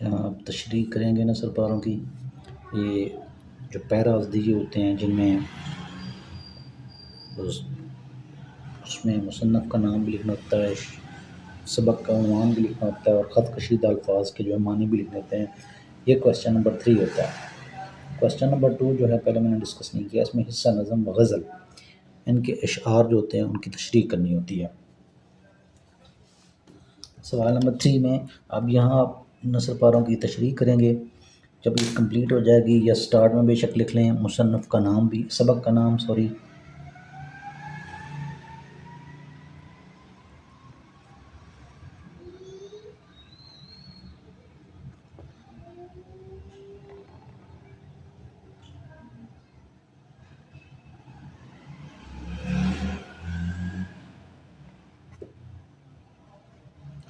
यहाँ आप तशरीह करेंगे नस्ल पारों की। ये जो पैराज दिए होते हैं जिनमें उसमें मुसन्नफ़ का नाम भी लिखना होता है, सबक का उन्वान भी लिखना होता है और ख़त कशीदा अल्फाज के जो है मानी भी लिखने होते हैं। ये क्वेश्चन नंबर 3 होता है। क्वेश्चन नंबर 2 जो है पहले मैंने डिस्कस नहीं किया, इसमें हिस्सा, नज़म व गज़ल, इनके अशआर जो होते हैं उनकी तशरीह करनी होती है। सवाल नंबर 3 में अब यहाँ आप नस्ल पारों की तशरीह करेंगे। जब ये कंप्लीट हो जाएगी या स्टार्ट में बेशक लिख लें मुसन्नफ़ का नाम भी, सबक का नाम सॉरी,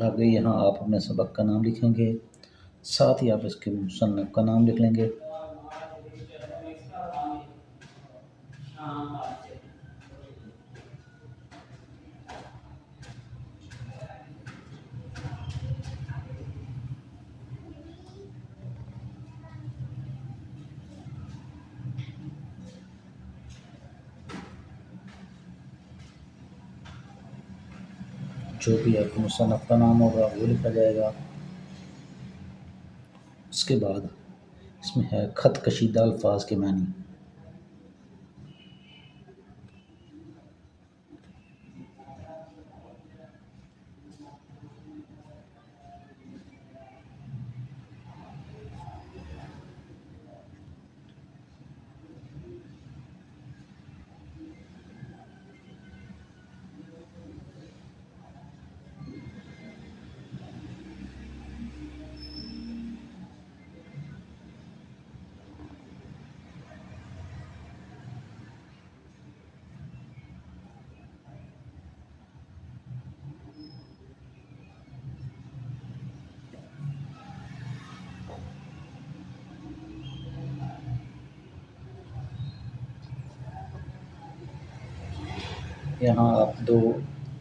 आगे यहाँ आप अपने सबक का नाम लिखेंगे, साथ ही आप इसके मुसन्नफ़ का नाम लिख लेंगे। जो भी आपके मुसन्नफ़ का नाम होगा वो लिखा जाएगा। उसके बाद इसमें है ख़त कशीदा अल्फाज के मानी। यहाँ आप 2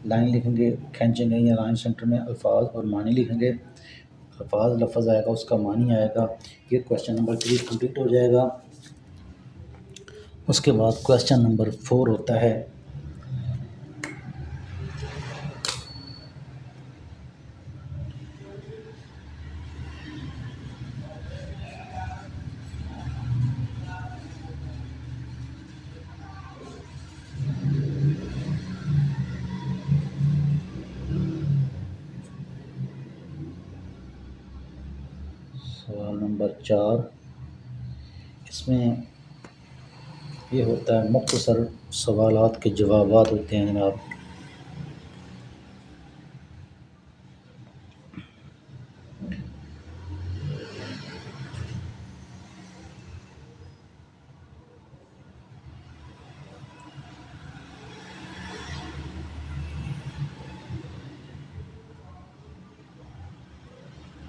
लाइन लिखेंगे, खींचेंगे या लाइन सेंटर में अल्फाज और मानी लिखेंगे। अल्फाज लफ्ज़ आएगा, उसका मानी आएगा। ये क्वेश्चन नंबर 3 कंप्लीट हो जाएगा। उसके बाद क्वेश्चन नंबर 4 होता है सवाल नंबर 4। इसमें ये होता है मुख्तसर सवालात के जवाबात होते हैं जनाब।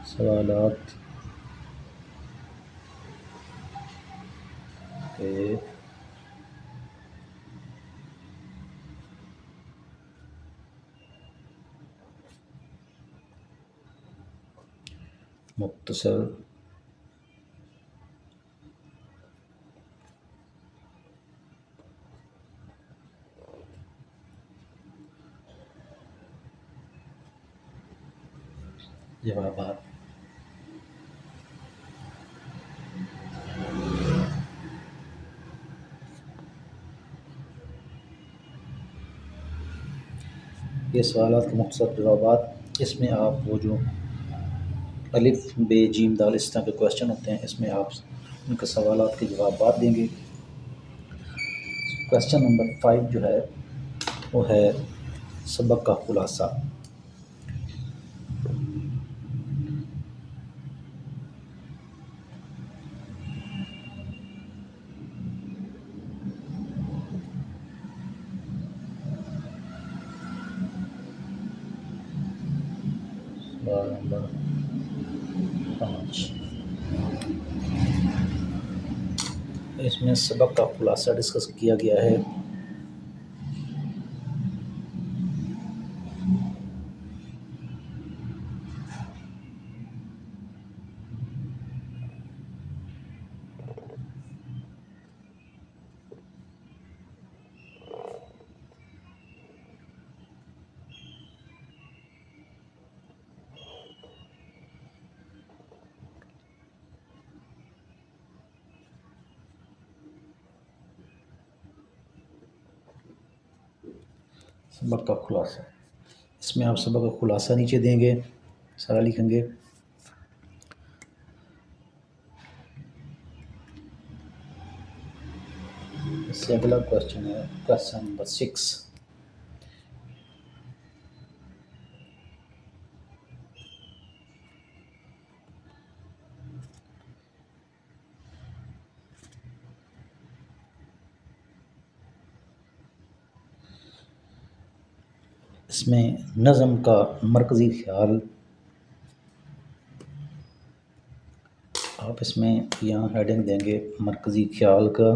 सवालात के मुख्तसर जवाबात। ये सवालात के मुख्तसर जवाबात, इसमें आप वो जो अलिफ बे जीम दाल इस तरह के क्वेश्चन होते हैं, इसमें आप उनके सवालात के जवाबात देंगे। क्वेश्चन नंबर 5 जो है वो है सबक का खुलासा। सवाल नंबर 5, इसमें सबक का खुलासा डिस्कस किया गया है। सबक का खुलासा, इसमें आप सबक का खुलासा नीचे देंगे, सारा लिखेंगे। इससे अगला क्वेश्चन है क्वेश्चन नंबर 6। इसमें नज़म का मरकज़ी ख्याल, आप इसमें यहाँ हेडिंग देंगे मरकज़ी ख्याल का।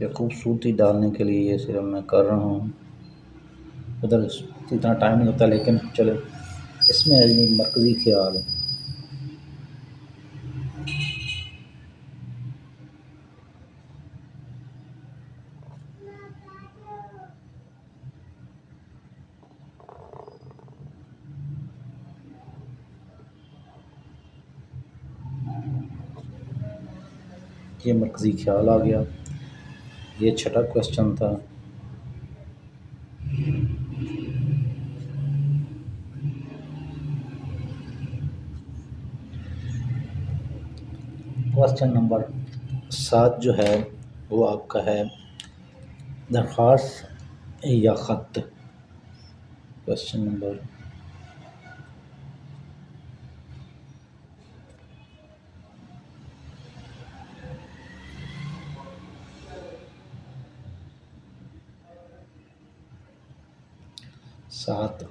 या खूबसूरती डालने के लिए ये सिर्फ मैं कर रहा हूँ, उधर इतना टाइम नहीं होता, लेकिन चलो इसमें है मरकज़ी ख्याल। ये मरकज़ी ख्याल आ गया। ये छठा क्वेश्चन था। क्वेश्चन नंबर 7 जो है वो आपका है दरख्वास्त या ख़त। क्वेश्चन नंबर 7,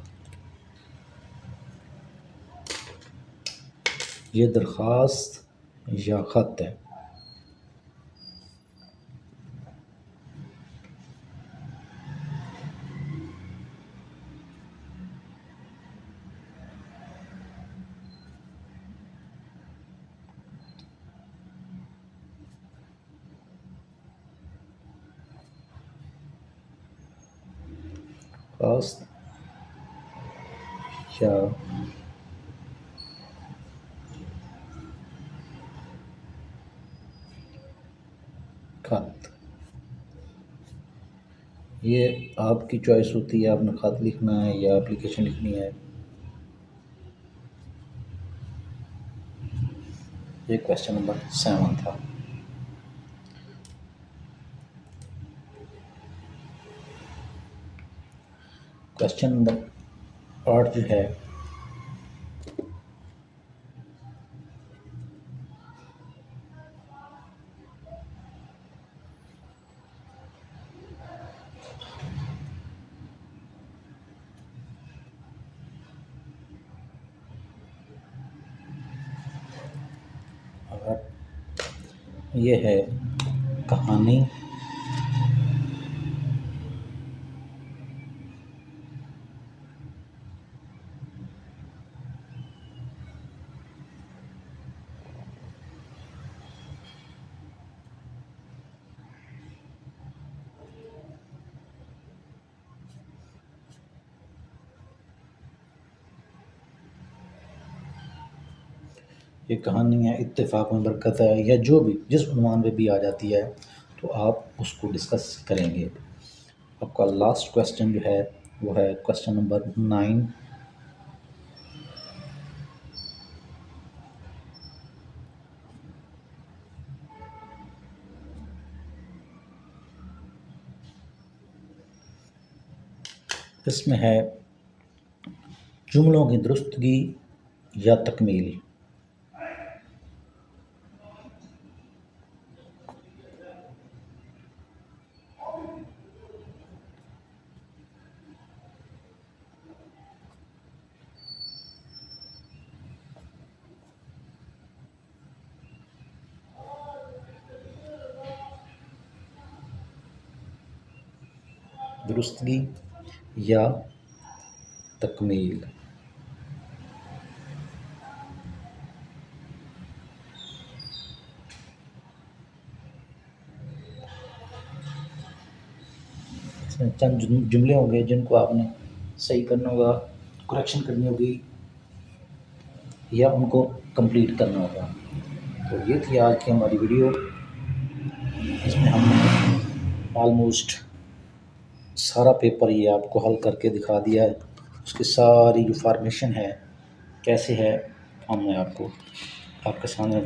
ये दरख्वास्त या ख़त है। दरख्वास्त या ख़त, ये आपकी चॉइस होती है, आपने ख़त लिखना है या एप्लीकेशन लिखनी है। ये क्वेश्चन नंबर 7 था। क्वेश्चन नंबर 8 जो है ये है कहानी ये कहानी है इत्तेफाक में बरकत है, या जो भी जिस उन्वान पे भी आ जाती है तो आप उसको डिस्कस करेंगे। आपका लास्ट क्वेश्चन जो है वो है क्वेश्चन नंबर 9। इसमें है जुमलों की दुरुस्तगी या तकमील। दुरुस्तगी या तकमील। इसमें चंद जुमले होंगे जिनको आपने सही करना होगा, करेक्शन करनी होगी या उनको कंप्लीट करना होगा। तो ये थी आज की हमारी वीडियो। इसमें हमने ऑलमोस्ट सारा पेपर ये आपको हल करके दिखा दिया है। उसकी सारी जो फॉर्मेशन है कैसे है, हम मैं आपको आपके सामने